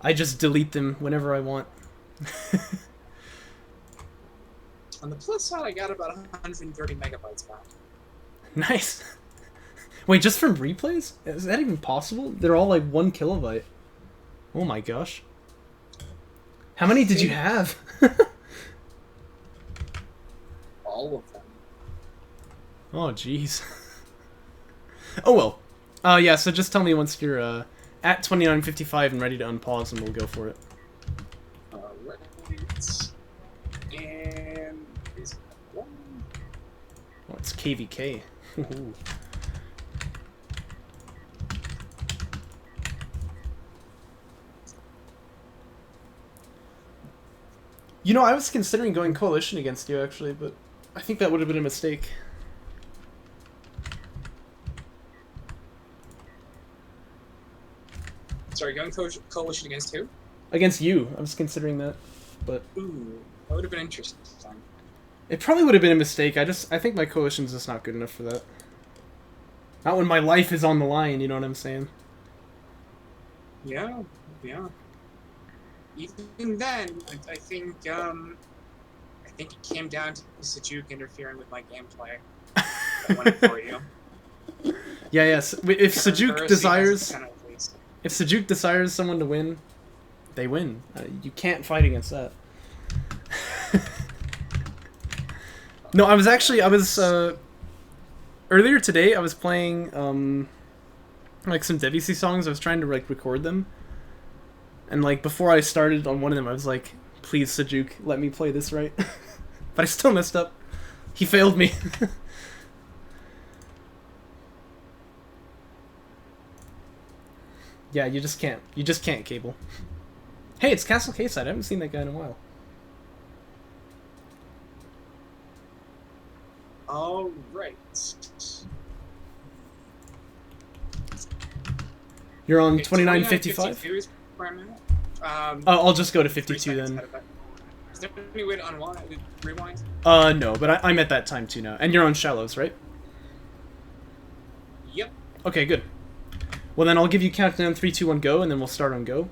I just delete them whenever I want. On the plus side, I got about 130 megabytes back. Nice. Wait, just from replays? Is that even possible? They're all like 1 kilobyte. Oh my gosh. How many did you have? All of them. Oh jeez. Oh well. Yeah, so just tell me once you're at 29:55 and ready to unpause and we'll go for it. Alright. And is it one? Oh, it's KVK. You know, I was considering going coalition against you, actually, but I think that would have been a mistake. Sorry, going coalition against who? Against you. I was considering that, but... Ooh, that would have been interesting. It probably would have been a mistake. I think my coalition's just not good enough for that. Not when my life is on the line, you know what I'm saying? Yeah, yeah. Even then, I think it came down to Sejuk interfering with my gameplay. That went for you. Yeah, yes. If Sejuk desires someone to win, they win. You can't fight against that. No, I was earlier today I was playing like some Debussy songs. I was trying to like record them. And like before I started on one of them I was like, please Sejuk, let me play this right. But I still messed up. He failed me. Yeah, you just can't. You just can't, Cable. Hey, it's Castle K-Side. I haven't seen that guy in a while. All right. You're on 29:55? I'll just go to 52 then. Is there any way to rewind? No, but I'm at that time too now. And you're on Shallows, right? Yep. Okay, good. Well then I'll give you countdown 3, 2, 1, go, and then we'll start on go.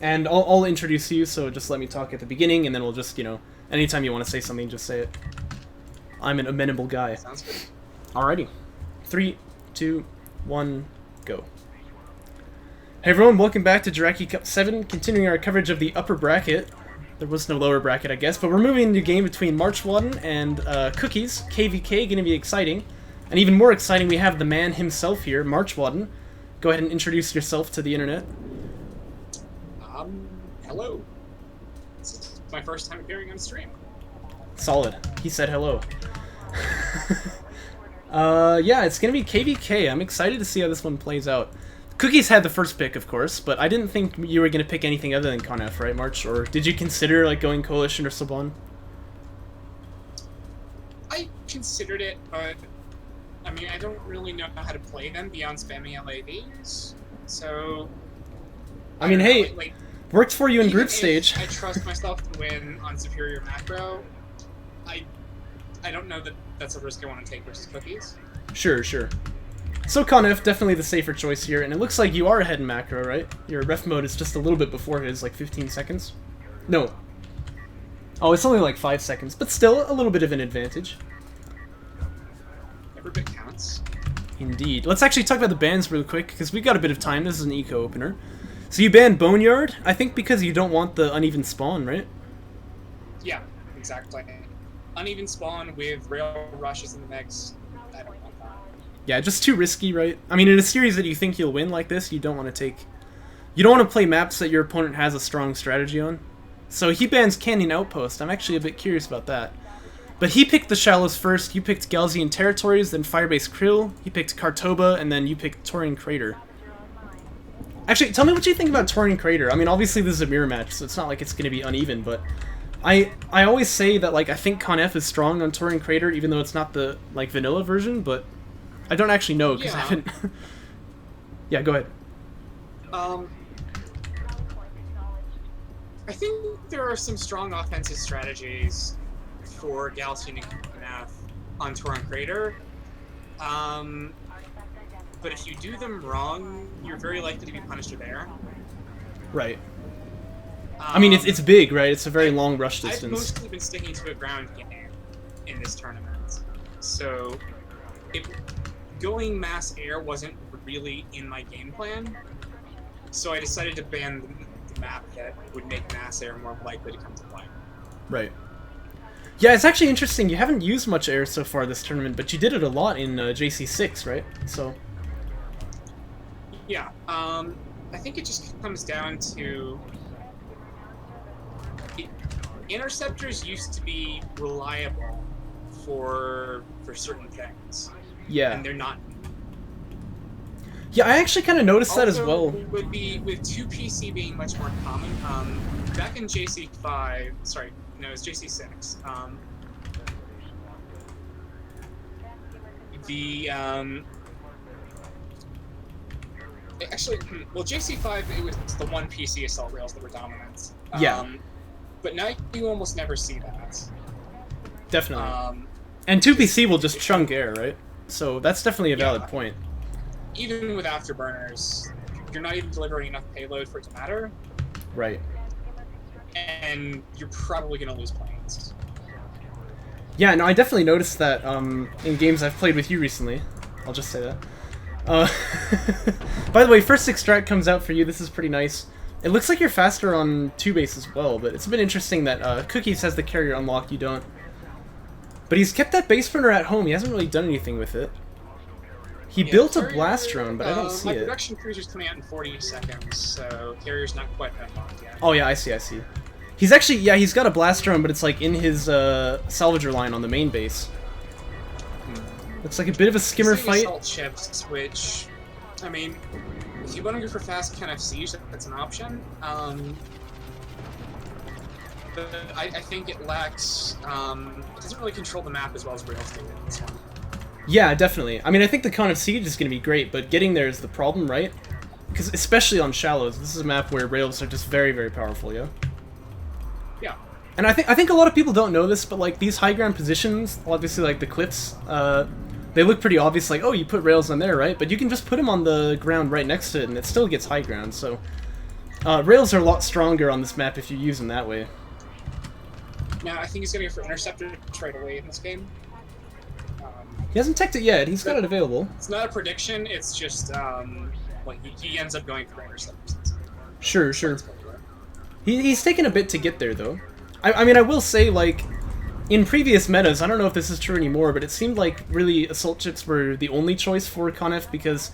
And I'll introduce you, so just let me talk at the beginning, and then we'll just, you know, anytime you want to say something, just say it. I'm an amenable guy. Sounds good. Alrighty. 3, 2, 1, go. Hey everyone, welcome back to Jaraci Cup 7, continuing our coverage of the upper bracket. There was no lower bracket, I guess, but we're moving into a game between MarchWaden and Cookies. KVK, gonna be exciting. And even more exciting, we have the man himself here, MarchWaden. Go ahead and introduce yourself to the internet. Hello. This is my first time appearing on stream. Solid. He said hello. Yeah, it's gonna be KVK. I'm excited to see how this one plays out. Cookies had the first pick, of course, but I didn't think you were gonna pick anything other than Conf, right, March? Or did you consider like going Coalition or Saban? I considered it, but I mean, I don't really know how to play them beyond spamming LAVs. So I mean, hey, like, worked for you in group stage. I trust myself to win on superior macro. I don't know that that's a risk I want to take versus Cookies. Sure, sure. So Conf, definitely the safer choice here, and it looks like you are ahead in macro, right? Your ref mode is just a little bit before his, like 15 seconds. No. Oh, it's only like 5 seconds, but still a little bit of an advantage. Every bit counts. Indeed. Let's actually talk about the bans real quick, because we've got a bit of time. This is an eco opener. So you banned Boneyard, I think because you don't want the uneven spawn, right? Yeah, exactly. Uneven spawn with rail rushes in the mix. I don't want that. Yeah, just too risky, right? I mean, in a series that you think you'll win like this, you don't want to take... You don't want to play maps that your opponent has a strong strategy on. So he bans Canyon Outpost. I'm actually a bit curious about that. But he picked the Shallows first, you picked Galzian Territories, then Firebase Krill, he picked Kartoba, and then you picked Taurian Crater. Actually, tell me what you think about Taurian Crater. I mean, obviously this is a mirror match, so it's not like it's going to be uneven, but... I always say that, like, I think Conf is strong on Taurian Crater, even though it's not the, like, vanilla version, but... I don't actually know, because I haven't... Yeah, go ahead. I think there are some strong offensive strategies for Galcian and Conf on Taurian Crater. but if you do them wrong, you're very likely to be punished with air. Right. I mean, it's big, right? It's a very long rush I've distance. mostly been sticking to a ground game in this tournament, so going mass air wasn't really in my game plan. So I decided to ban the map that would make mass air more likely to come to play. Right. Yeah, it's actually interesting. You haven't used much air so far this tournament, but you did it a lot in JC6, right? So. Yeah. I think it just comes down to interceptors used to be reliable for certain things. Yeah. And they're not. Yeah, I actually kind of noticed that as well. With 2PC being much more common, back in JC5, sorry, no, it was JC6. Actually, well, JC5 it was the one PC assault rails that were dominant. Yeah. But now you almost never see that. Definitely. And 2PC will just chunk air, right? So that's definitely a valid point. Even with afterburners, you're not even delivering enough payload for it to matter. Right. And you're probably going to lose planes. Yeah, no, I definitely noticed that in games I've played with you recently. I'll just say that. By the way, first extract comes out for you. This is pretty nice. It looks like you're faster on 2-base as well, but it's been interesting that Cookies has the carrier unlocked, you don't. But he's kept that base burner at home. He hasn't really done anything with it. He built a blast drone, but I don't see my it. My production cruiser's coming out in 40 seconds, so carrier's not quite unlocked yet. Oh yeah, I see. He's actually, yeah, he's got a blast drone, but it's like in his salvager line on the main base. Looks like a bit of a skimmer fight. Assault ships, which, I mean, if you want to go for fast kind of siege, that's an option. But I think it lacks, it doesn't really control the map as well as Rails do in this one. Yeah, definitely. I mean, I think the Con of Siege is going to be great, but getting there is the problem, right? Because especially on shallows, this is a map where rails are just very, very powerful, yeah? Yeah. And I think a lot of people don't know this, but like these high ground positions, obviously like the cliffs, they look pretty obvious, like, oh, you put rails on there, right? But you can just put them on the ground right next to it, and it still gets high ground, so... rails are a lot stronger on this map if you use them that way. Now, I think he's going to go for interceptor right away in this game. He hasn't teched it yet, he's got it available. It's not a prediction, it's just, like, he ends up going for interceptors. Sure. He's taken a bit to get there, though. I mean, I will say, like, in previous metas, I don't know if this is true anymore, but it seemed like really assault ships were the only choice for Conf, because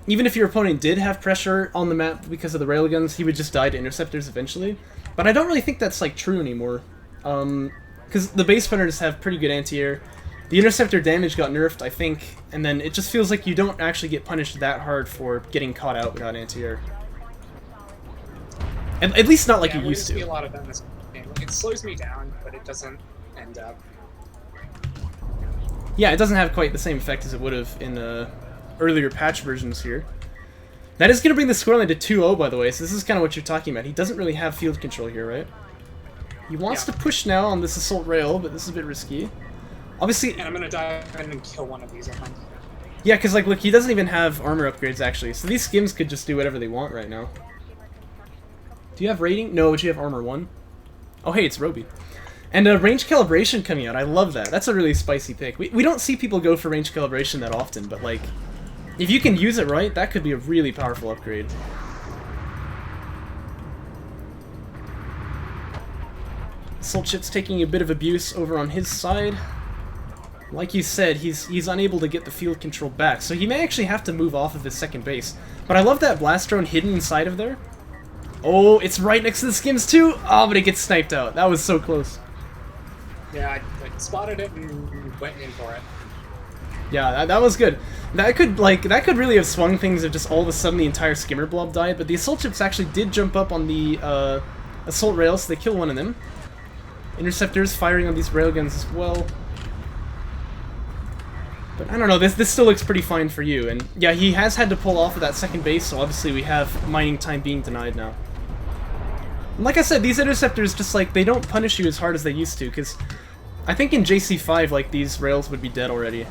even if your opponent did have pressure on the map because of the railguns, he would just die to interceptors eventually. But I don't really think that's, like, true anymore. Because the base runners have pretty good anti-air. The interceptor damage got nerfed, I think, and then it just feels like you don't actually get punished that hard for getting caught out without anti-air. At least not like you used to. Yeah, a lot of that in this game. It slows me down, but it doesn't end up. Yeah, it doesn't have quite the same effect as it would have in earlier patch versions here. That is going to bring the scoreline to 2-0, by the way, so this is kind of what you're talking about. He doesn't really have field control here, right? He wants to push now on this assault rail, but this is a bit risky. Obviously... And I'm going to dive in and kill one of these, I think. Yeah, because, like, look, he doesn't even have armor upgrades, actually, so these skims could just do whatever they want right now. Do you have rating? No, but you have armor 1. Oh, hey, it's Roby. And range calibration coming out, I love that. That's a really spicy pick. We don't see people go for range calibration that often, but, like, if you can use it right, that could be a really powerful upgrade. Assault ship's taking a bit of abuse over on his side. Like you said, he's unable to get the field control back, so he may actually have to move off of his second base. But I love that blast drone hidden inside of there. Oh, it's right next to the skims too! Oh, but it gets sniped out. That was so close. Yeah, I spotted it and went in for it. Yeah, that was good. That could really have swung things if just all of a sudden the entire skimmer blob died, but the assault ships actually did jump up on the assault rails, so they kill one of them. Interceptors firing on these railguns as well. But I don't know, this still looks pretty fine for you. And yeah, he has had to pull off of that second base, so obviously we have mining time being denied now. And like I said, these interceptors just like, they don't punish you as hard as they used to, because I think in JC5, like, these rails would be dead already.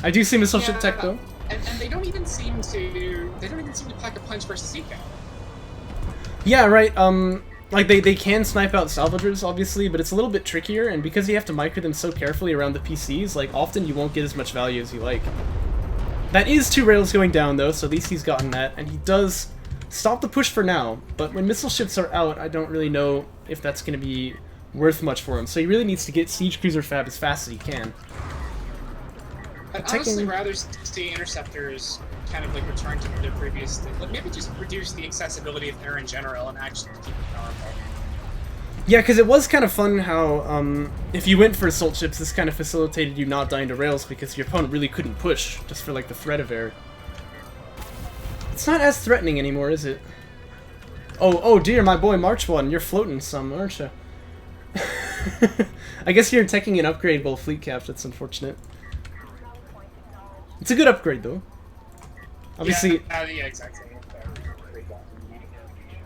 I do see missile ship tech though. And they don't even seem to pack a punch versus eco. Yeah, right. Like they can snipe out salvagers, obviously, but it's a little bit trickier, and because you have to micro them so carefully around the PCs, like often you won't get as much value as you like. That is 2 rails going down though, so at least he's gotten that, and he does stop the push for now. But when missile ships are out, I don't really know if that's going to be worth much for him. So he really needs to get siege cruiser fab as fast as he can. I'd honestly rather see interceptors kind of like return to their previous thing. Like maybe just reduce the accessibility of air in general and actually keep it powerful. Yeah, because it was kind of fun how if you went for assault ships, this kind of facilitated you not dying to rails because your opponent really couldn't push just for like the threat of air. It's not as threatening anymore, is it? Oh dear, my boy MarchWaden, you're floating some, aren't you? I guess you're taking an upgradable fleet cap. That's unfortunate. It's a good upgrade though. Obviously. Yeah, exactly.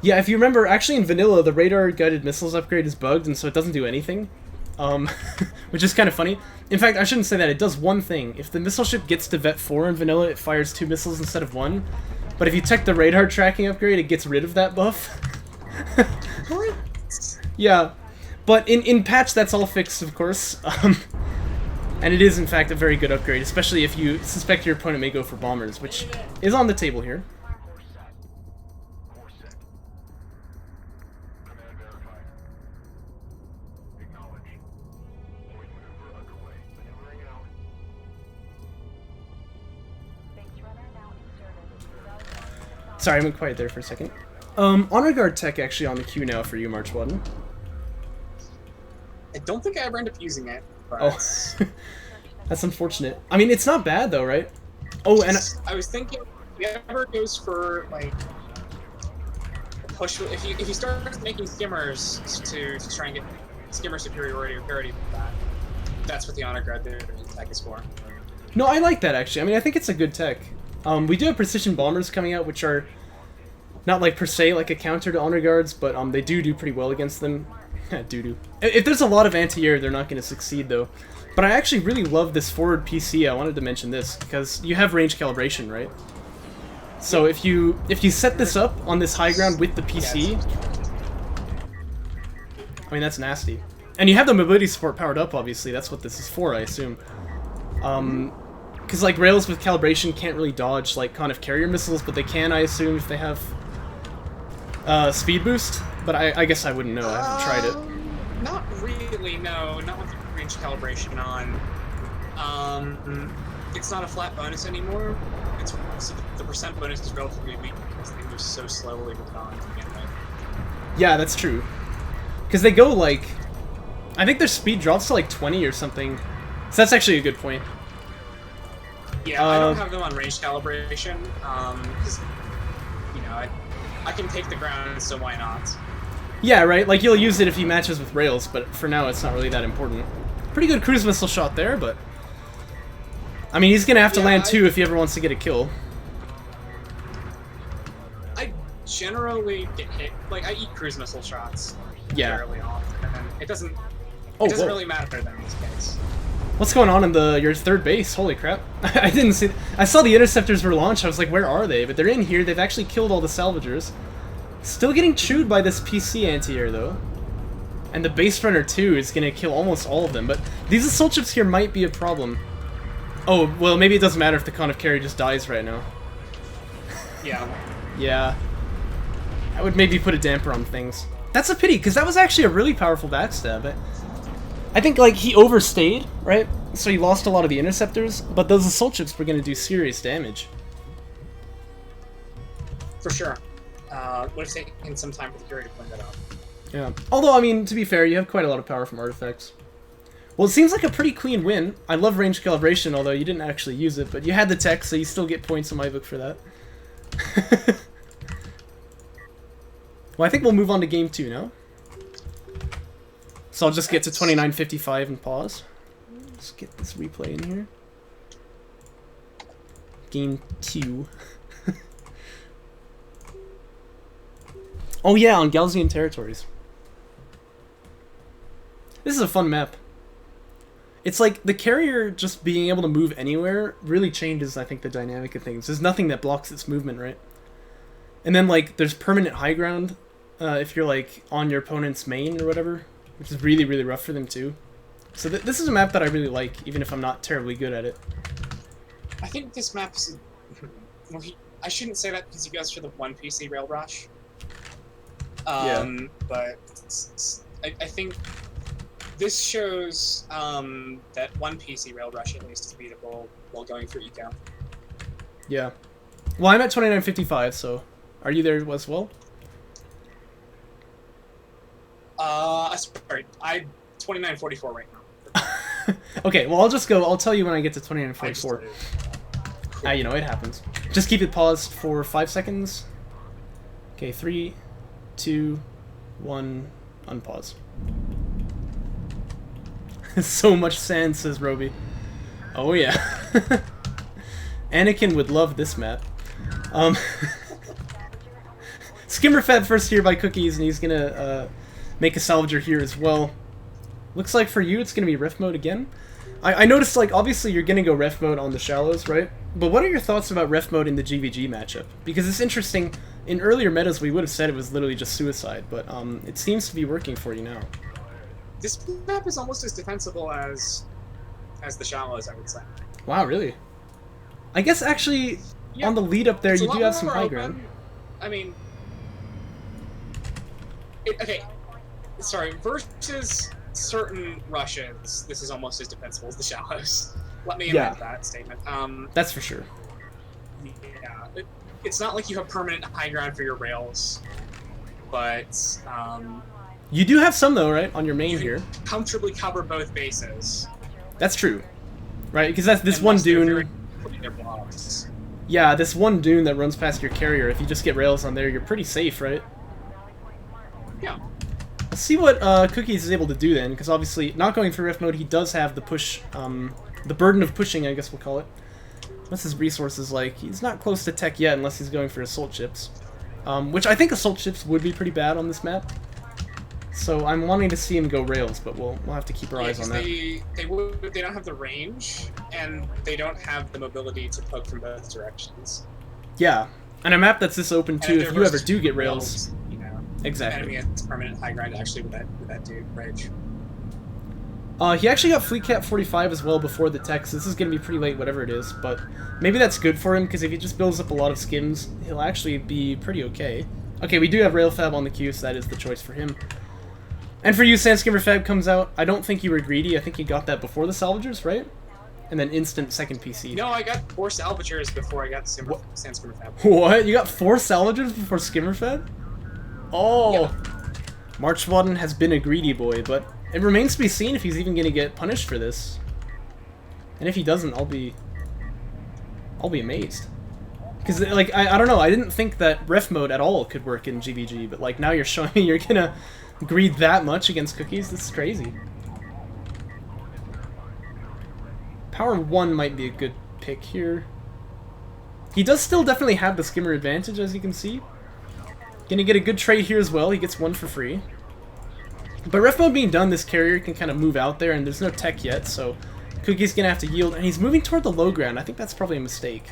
Yeah, if you remember, actually in vanilla, the radar guided missiles upgrade is bugged, and so it doesn't do anything. Which is kind of funny. In fact, I shouldn't say that. It does one thing. If the missile ship gets to Vet 4 in vanilla, it fires 2 missiles instead of 1. But if you check the radar tracking upgrade, it gets rid of that buff. What? Yeah. But in patch, that's all fixed, of course. And it is, in fact, a very good upgrade, especially if you suspect your opponent may go for bombers, which is on the table here. Sorry, I went quiet there for a second. Honor Guard tech actually on the queue now for you, MarchWaden. I don't think I ever end up using it. But Oh, that's unfortunate. I mean, it's not bad though, right? Oh, and I was thinking, if he ever goes for like a push, if you start making skimmers to try and get skimmer superiority or parity with that, that's what the Honor Guard there tech is for. No, I like that actually. I mean, I think it's a good tech. We do have precision bombers coming out, which are not like per se like a counter to Honor Guards, but they do pretty well against them. Doo-doo. If there's a lot of anti-air, they're not going to succeed though. But I actually really love this forward PC. I wanted to mention this because you have range calibration, right? So if you set this up on this high ground with the PC, I mean that's nasty. And you have the mobility support powered up, obviously. That's what this is for, I assume. Because like rails with calibration can't really dodge like kind of carrier missiles, but they can, I assume, if they have speed boost. But I guess I wouldn't know. I haven't tried it. Not really, no. Not with the range calibration on. It's not a flat bonus anymore. So the percent bonus is relatively weak because they move so slowly with on to begin with. Yeah, that's true. Because they go like, I think their speed drops to like 20 or something. So that's actually a good point. Yeah, I don't have them on range calibration because you know I can take the ground, so why not? Yeah, right? Like, you'll use it if he matches with rails, but for now it's not really that important. Pretty good cruise missile shot there, but... I mean, he's gonna have to land 2 if he ever wants to get a kill. I generally get hit. Like, I eat cruise missile shots fairly often, and it doesn't really matter then in this case. What's going on in your third base? Holy crap. I didn't see... I saw the interceptors were launched, I was like, where are they? But they're in here, they've actually killed all the salvagers. Still getting chewed by this PC anti-air, though. And the base runner, too, is going to kill almost all of them. But these assault ships here might be a problem. Oh, well, maybe it doesn't matter if the con of carry just dies right now. Yeah. Yeah. That would maybe put a damper on things. That's a pity, because that was actually a really powerful backstab. I think, like, he overstayed, right? So he lost a lot of the interceptors, but those assault ships were going to do serious damage. For sure. Would have taken some time for the carry to clean that up. Yeah. Although, I mean, to be fair, you have quite a lot of power from artifacts. Well, it seems like a pretty clean win. I love range calibration, although you didn't actually use it, but you had the tech, so you still get points in my book for that. Well, I think we'll move on to game 2 now. So I'll just get to 29:55 and pause. Let's get this replay in here. Game 2. Oh yeah, on Galzian territories. This is a fun map. It's like the carrier just being able to move anywhere really changes, I think, the dynamic of things. There's nothing that blocks its movement, right? And then, like, there's permanent high ground if you're, like, on your opponent's main or whatever, which is really, really rough for them, too. So this is a map that I really like, even if I'm not terribly good at it. I think this map is... Well, I shouldn't say that because he goes for the one PC rail rush. But I think this shows that one PC rail rush at least is beatable while going for eco. Yeah. Well, I'm at 29.55, so are you there as well? Sorry, I'm 29.44 right now. Okay, well, I'll tell you when I get to 29.44. You know, it happens. Just keep it paused for 5 seconds. Okay, 3, 2, 1, unpause. So much sand, says Roby. Oh yeah. Anakin would love this map. Skimmerfab first here by Cookies, and he's gonna make a salvager here as well. Looks like for you it's gonna be ref mode again. I noticed, like, obviously you're gonna go ref mode on the shallows, right? But what are your thoughts about ref mode in the GVG matchup? Because it's interesting, in earlier metas we would have said it was literally just suicide, but it seems to be working for you now. This map is almost as defensible as the shallows, I would say. Wow, really? I guess actually, on the lead up there, you do have some high ground. I mean, okay, sorry, versus certain rushes, this is almost as defensible as the shallows. Let me amend that statement. That's for sure. Yeah, it's not like you have permanent high ground for your rails, but you do have some though, right, on your main here. Comfortably cover both bases. That's true, right? Because that's this one dune. Yeah, this one dune that runs past your carrier. If you just get rails on there, you're pretty safe, right? Yeah. Let's see what Cookies is able to do then, because obviously, not going for ref mode, he does have the push, the burden of pushing, I guess we'll call it. What's his resources like? He's not close to tech yet, unless he's going for assault chips. Which I think assault chips would be pretty bad on this map. So I'm wanting to see him go rails, but we'll have to keep our eyes on that. They don't have the range, and they don't have the mobility to poke from both directions. Yeah, and a map that's this open too, if you ever do get rails, you know, exactly. Enemy has permanent high ground actually with that dude range. He actually got fleet cap 45 as well before the tech, so this is going to be pretty late, whatever it is, but maybe that's good for him, because if he just builds up a lot of skims, he'll actually be pretty okay. Okay, we do have rail fab on the queue, so that is the choice for him. And for you, Sandskimmer Fab comes out. I don't think you were greedy. I think you got that before the salvagers, right? And then instant second PC. No, I got 4 salvagers before I got Sandskimmer Fab. What? You got 4 salvagers before Skimmer Fab? Oh! Yeah. MarchWaden has been a greedy boy, but it remains to be seen if he's even going to get punished for this. And if he doesn't, I'll be amazed. Because, like, I don't know, I didn't think that ref mode at all could work in GVG, but, like, now you're showing me you're gonna greed that much against Cookies? This is crazy. Power 1 might be a good pick here. He does still definitely have the skimmer advantage, as you can see. Gonna get a good trade here as well. He gets 1 for free. But ref mode being done, this carrier can kind of move out there, and there's no tech yet, so Cookie's gonna have to yield. And he's moving toward the low ground. I think that's probably a mistake.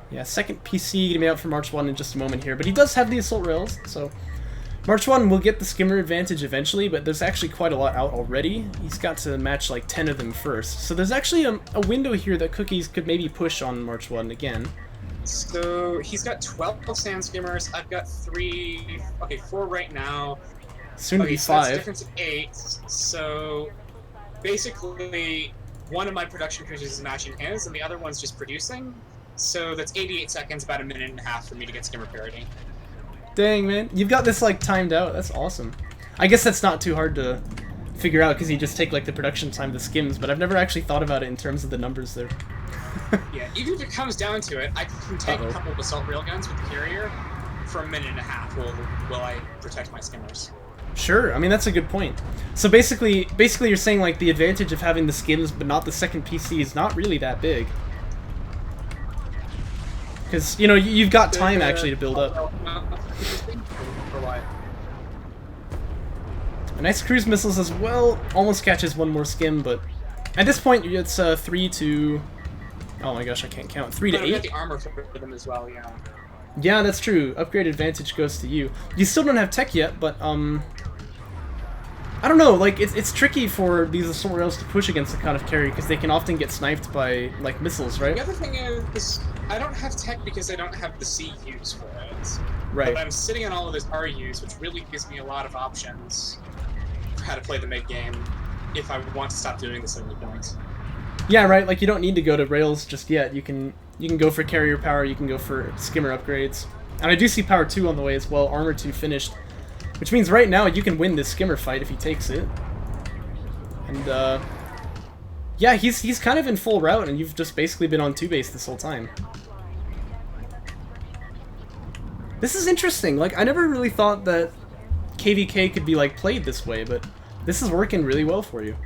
Yeah, second PC gonna be out for MarchWaden in just a moment here, but he does have the assault rails, so MarchWaden will get the skimmer advantage eventually, but there's actually quite a lot out already. He's got to match like 10 of them first, so there's actually a window here that Cookies could maybe push on MarchWaden again. So he's got 12 sand skimmers. I've got 3. Okay, 4 right now. Soon to be 5. So that's a difference of 8. So basically, one of my production creatures is matching his, and the other one's just producing. So that's 88 seconds, about 1.5 minutes for me to get skimmer parity. Dang, man. You've got this, like, timed out. That's awesome. I guess that's not too hard to figure out, because you just take, like, the production time to skims, but I've never actually thought about it in terms of the numbers there. Yeah, even if it comes down to it, I can take a couple of assault railguns with the carrier for 1.5 minutes while I protect my skimmers. Sure, I mean, that's a good point. So basically you're saying, like, the advantage of having the skims but not the second PC is not really that big. Because, you know, you've got time actually to build up. A nice cruise missiles as well. Almost catches one more skim, but at this point it's 3 to... Oh my gosh, I can't count. 3 to 8? We got the armor for them as well, yeah. Yeah, that's true. Upgrade advantage goes to you. You still don't have tech yet, but I don't know, like, it's tricky for these assault rails to push against the kind of carry, because they can often get sniped by, like, missiles, right? The other thing is, I don't have tech because I don't have the CUs for it. Right. But I'm sitting on all of those RUs, which really gives me a lot of options for how to play the mid-game if I want to stop doing this at any point. Yeah, right, like, you don't need to go to rails just yet. You can go for carrier power, you can go for skimmer upgrades. And I do see power 2 on the way as well, armor 2 finished. Which means right now you can win this skimmer fight if he takes it. And, yeah, he's kind of in full route, and you've just basically been on 2 base this whole time. This is interesting. Like, I never really thought that KVK could be, like, played this way, but this is working really well for you.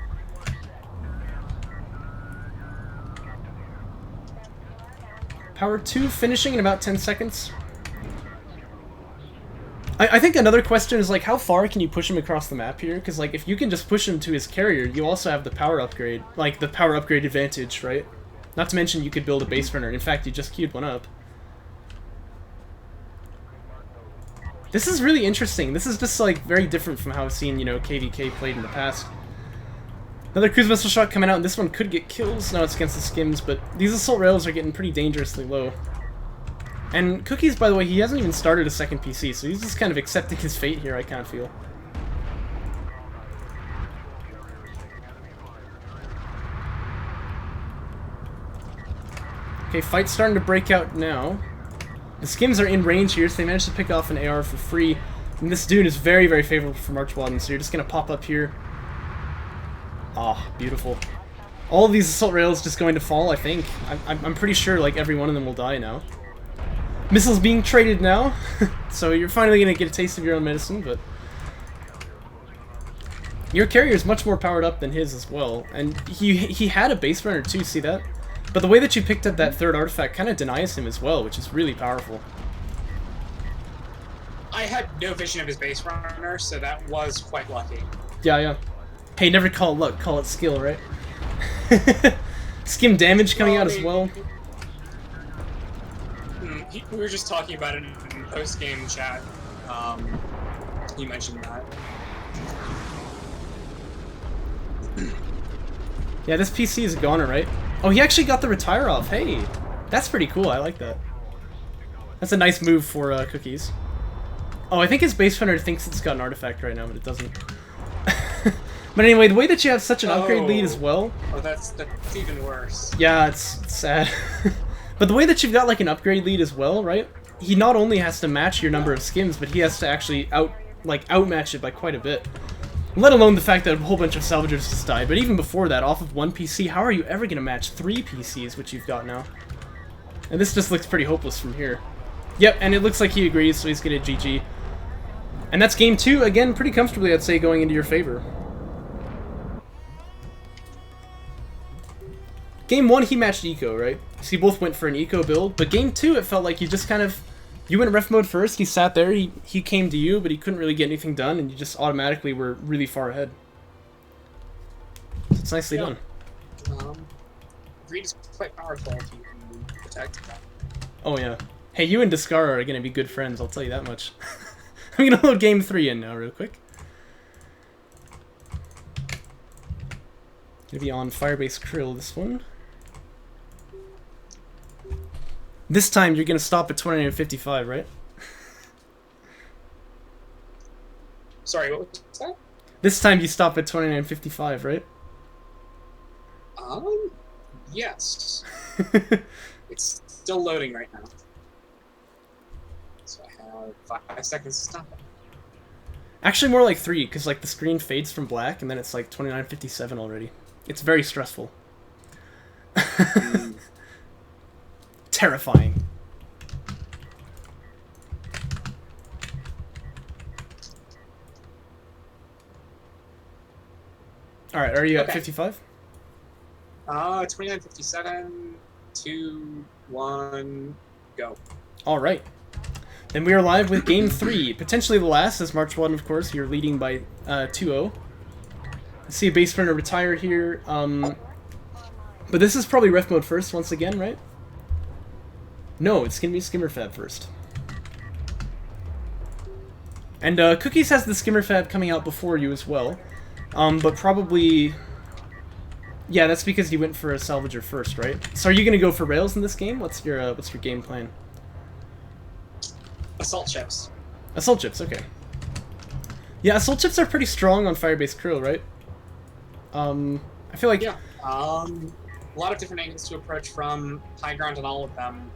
Power 2 finishing in about 10 seconds. I think another question is, like, how far can you push him across the map here? Because, like, if you can just push him to his carrier, you also have the power upgrade. Like, the power upgrade advantage, right? Not to mention you could build a base runner. In fact, you just queued one up. This is really interesting. This is just, like, very different from how I've seen, you know, KVK played in the past. Another cruise missile shot coming out, and this one could get kills. Now it's against the skims, but these assault rails are getting pretty dangerously low. And Cookies, by the way, he hasn't even started a second PC, so he's just kind of accepting his fate here, I kind of feel. Okay, fight's starting to break out now. The skims are in range here, so they managed to pick off an AR for free. And this dude is very, very favorable for MarchWaden, so you're just going to pop up here. Ah, beautiful. All of these assault rails just going to fall, I think. I'm pretty sure, like, every one of them will die now. Missiles being traded now, so you're finally going to get a taste of your own medicine, but... Your carrier is much more powered up than his as well, and he had a base runner too, see that? But the way that you picked up that third artifact kind of denies him as well, which is really powerful. I had no vision of his base runner, so that was quite lucky. Yeah, yeah. Hey, never call it luck, call it skill, right? Skim damage coming out as well. We were just talking about it in post-game chat. He mentioned that. Yeah, this PC is a goner, right? Oh, he actually got the retire off. Hey, that's pretty cool. I like that. That's a nice move for Cookies. Oh, I think his base runner thinks it's got an artifact right now, but it doesn't. But anyway, the way that you have such an upgrade lead as well... Oh, that's even worse. Yeah, it's sad. But the way that you've got, like, an upgrade lead as well, right? He not only has to match your number of skims, but he has to actually outmatch it by quite a bit. Let alone the fact that a whole bunch of salvagers just died. But even before that, off of one PC, how are you ever going to match 3 PCs, which you've got now? And this just looks pretty hopeless from here. Yep, and it looks like he agrees, so he's going to GG. And that's game 2, again, pretty comfortably, I'd say, going into your favor. Game 1, he matched Eco, right? So you both went for an Eco build, but game 2, it felt like you just kind of... You went in ref mode first, he sat there, he came to you, but he couldn't really get anything done, and you just automatically were really far ahead. So it's nicely done. Greed is quite powerful if you can protect that. Oh yeah. Hey, you and Discar are going to be good friends, I'll tell you that much. I'm going to load game 3 in now real quick. Going to be on Firebase Krill, this one. This time you're going to stop at 2955, right? Sorry, what was that? This time you stop at 2955, right? Yes. It's still loading right now. So I have 5 seconds to stop it. Actually, more like 3, because like the screen fades from black, and then it's like 2957 already. It's very stressful. Terrifying. Alright, are you at 55? 2957, 2, 1, go. Alright. And we are live with Game 3, potentially the last, as MarchWaden, of course, you're leading by 2-0. I see a base runner retire here, but this is probably ref mode first once again, right? No, it's going to be Skimmer Fab first. And Cookies has the Skimmer Fab coming out before you as well, but probably... Yeah, that's because you went for a Salvager first, right? So are you going to go for Rails in this game? What's your game plan? Assault chips. Assault chips, okay. Yeah, assault chips are pretty strong on Firebase Krill, right? I feel like... Yeah. A lot of different angles to approach from, high ground on all of them.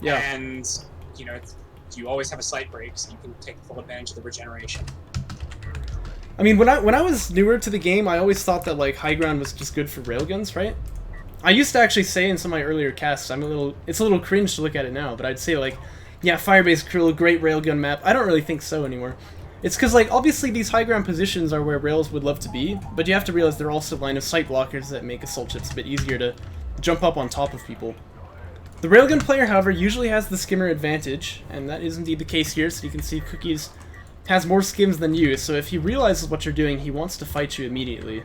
Yeah. And, you know, you always have a sight break, so you can take full advantage of the regeneration. I mean, when I was newer to the game, I always thought that, like, high ground was just good for railguns, right? I used to actually say in some of my earlier casts, it's a little cringe to look at it now, but I'd say, like, yeah, Firebase Krill, great railgun map. I don't really think so anymore. It's because, like, obviously these high ground positions are where rails would love to be, but you have to realize they're also line of sight blockers that make assault chips a bit easier to jump up on top of people. The railgun player, however, usually has the skimmer advantage, and that is indeed the case here, so you can see Cookies has more skims than you, so if he realizes what you're doing, he wants to fight you immediately.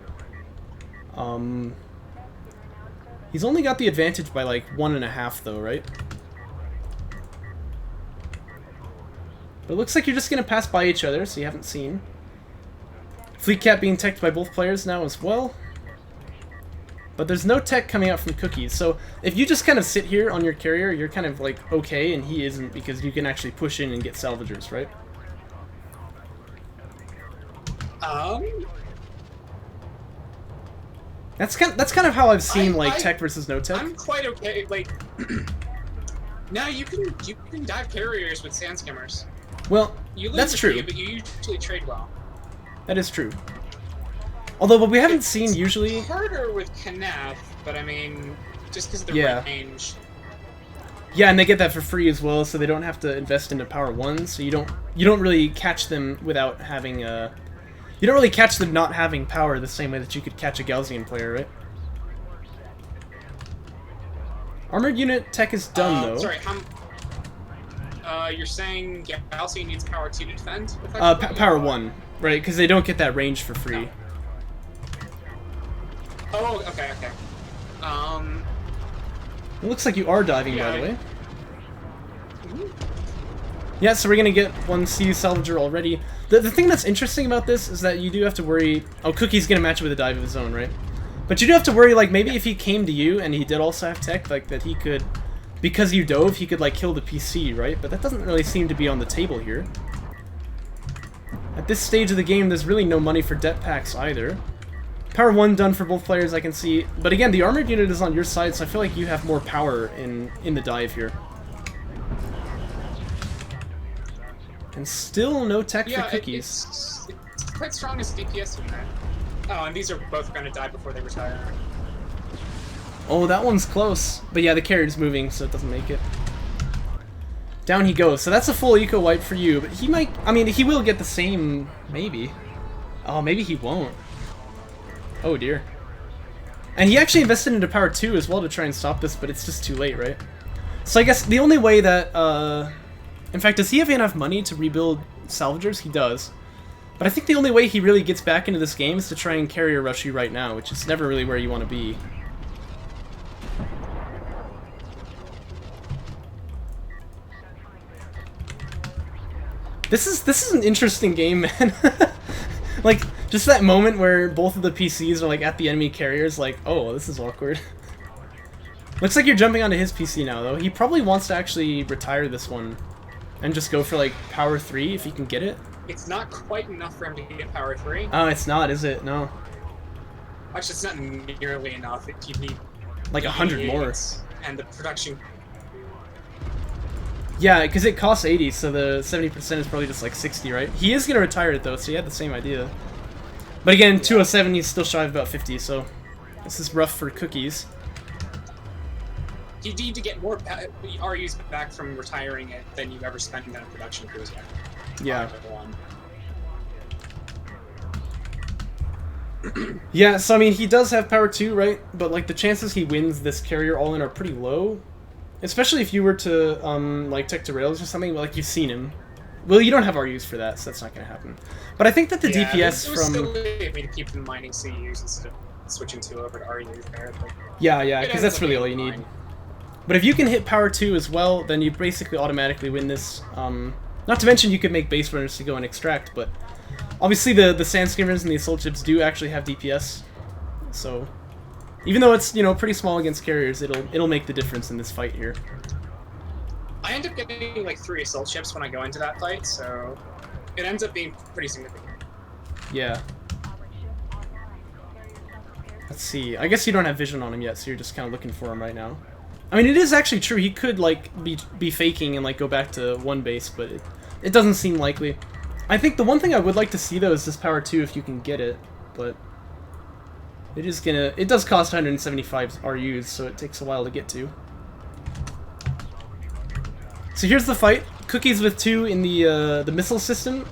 He's only got the advantage by, like, 1.5, though, right? But it looks like you're just going to pass by each other, so you haven't seen. Fleet Cap being teched by both players now as well. But there's no tech coming out from Cookies, so if you just kind of sit here on your carrier, you're kind of, like, okay, and he isn't, because you can actually push in and get salvagers, right? That's kind of how I've seen tech versus no tech. I'm quite okay. Like, now you can dive carriers with sand skimmers. Well, you that's true. But you usually trade well. That is true. Although, what we haven't seen usually... It's harder with Knaf, but I mean, just because of the range. Yeah, and they get that for free as well, so they don't have to invest into Power 1, so you don't really catch them without having you don't really catch them not having power the same way that you could catch a Gaussian player, right? Armored unit tech is done, though. Sorry, you're saying Gaussian needs power 2 to defend? Power 1, right, because they don't get that range for free. Oh, okay. It looks like you are diving, by the way. Yeah, so we're gonna get one CU Salvager already. The thing that's interesting about this is that you do have to worry... Oh, Cookie's gonna match it with a dive of his own, right? But you do have to worry, like, maybe if he came to you and he did also have tech, like, that he could... Because you dove, he could, like, kill the PC, right? But that doesn't really seem to be on the table here. At this stage of the game, there's really no money for det packs either. Power 1 done for both players, I can see. But again, the armored unit is on your side, so I feel like you have more power in the dive here. And still no tech for Cookies. It's quite strong as DPS unit. Oh, and these are both going to die before they retire. Oh, that one's close. But yeah, the carrier's moving, so it doesn't make it. Down he goes. So that's a full eco wipe for you. But he might... I mean, he will get the same... Maybe. Oh, maybe he won't. Oh, dear. And he actually invested into Power 2 as well to try and stop this, but it's just too late, right? So I guess the only way that... In fact, does he have enough money to rebuild Salvagers? He does. But I think the only way he really gets back into this game is to try and carrier rush you right now, which is never really where you want to be. This is an interesting game, man. Like, just that moment where both of the PCs are, like, at the enemy carriers, like, oh, this is awkward. Looks like you're jumping onto his PC now, though. He probably wants to actually retire this one and just go for, like, Power 3 if he can get it. It's not quite enough for him to get Power 3. Oh, it's not, is it? No. Actually, it's not nearly enough. You need... Like 100 more. And the production... Yeah, because it costs 80, so the 70% is probably just like 60, right? He is going to retire it, though, so he had the same idea. But again, 207, he's still shy of about 50, so this is rough for Cookies. You need to get more RUs back from retiring it than you've ever spent on production crews yet. Yeah. Yeah, so I mean, he does have Power 2, right? But like the chances he wins this carrier all in are pretty low. Especially if you were to, like, tech to rails or something, like, you've seen him. Well, you don't have RUs for that, so that's not going to happen. But I think that the DPS it was from... still a way to keep them mining CUs instead of switching to over to RUs there. But Yeah, because that's really all you need. But if you can hit power 2 as well, then you basically automatically win this. Not to mention you could make base runners to go and extract, but obviously the sand skimmers and the assault ships do actually have DPS. So even though it's, you know, pretty small against carriers, it'll make the difference in this fight here. I end up getting like 3 assault ships when I go into that fight, so it ends up being pretty significant. Yeah. Let's see. I guess you don't have vision on him yet, so you're just kind of looking for him right now. I mean, it is actually true. He could, like, be faking and, like, go back to one base, but it doesn't seem likely. I think the one thing I would like to see, though, is this power 2 if you can get it, but it is gonna... It does cost 175 RUs, so it takes a while to get to. So here's the fight. Cookies with 2 in the missile system.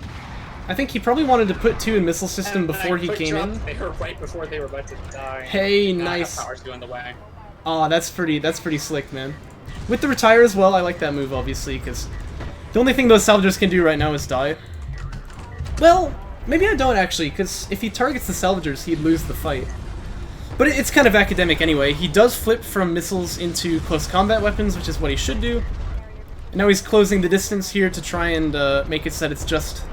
I think he probably wanted to put 2 in missile system before he came in. They were right before they were about to die. Hey, nice. Power's going the way. Aw, that's pretty slick, man. With the retire as well, I like that move, obviously, because the only thing those salvagers can do right now is die. Well, maybe I don't, actually, because if he targets the salvagers, he'd lose the fight. But it's kind of academic anyway. He does flip from missiles into close combat weapons, which is what he should do. And now he's closing the distance here to try and make it so that it's just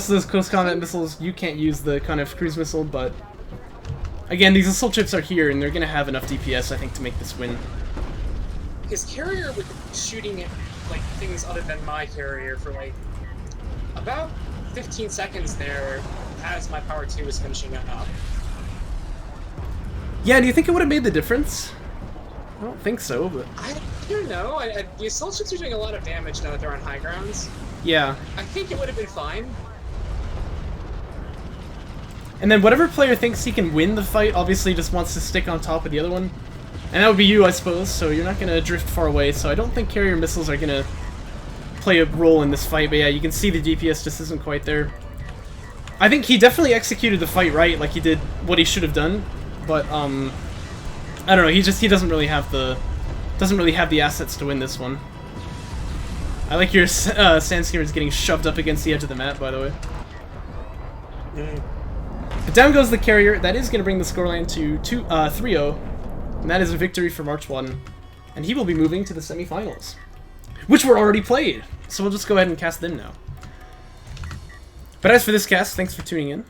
those close combat missiles. You can't use the kind of cruise missile, but... Again, these assault ships are here, and they're going to have enough DPS, I think, to make this win. His carrier with shooting at, like, things other than my carrier for, like, about 15 seconds there as my power 2 was finishing up. Yeah, do you think it would have made the difference? I don't think so, but... I don't know. The assault ships are doing a lot of damage now that they're on high grounds. Yeah. I think it would have been fine. And then whatever player thinks he can win the fight obviously just wants to stick on top of the other one. And that would be you, I suppose, so you're not going to drift far away, so I don't think carrier missiles are going to play a role in this fight, but yeah, you can see the DPS just isn't quite there. I think he definitely executed the fight right, like he did what he should have done, but, I don't know, he doesn't really have the assets to win this one. I like your sand skimmers getting shoved up against the edge of the map, by the way. But down goes the carrier. That is going to bring the scoreline to 3-0. And that is a victory for MarchWaden. And he will be moving to the semifinals, which were already played. So we'll just go ahead and cast them now. But as for this cast, thanks for tuning in.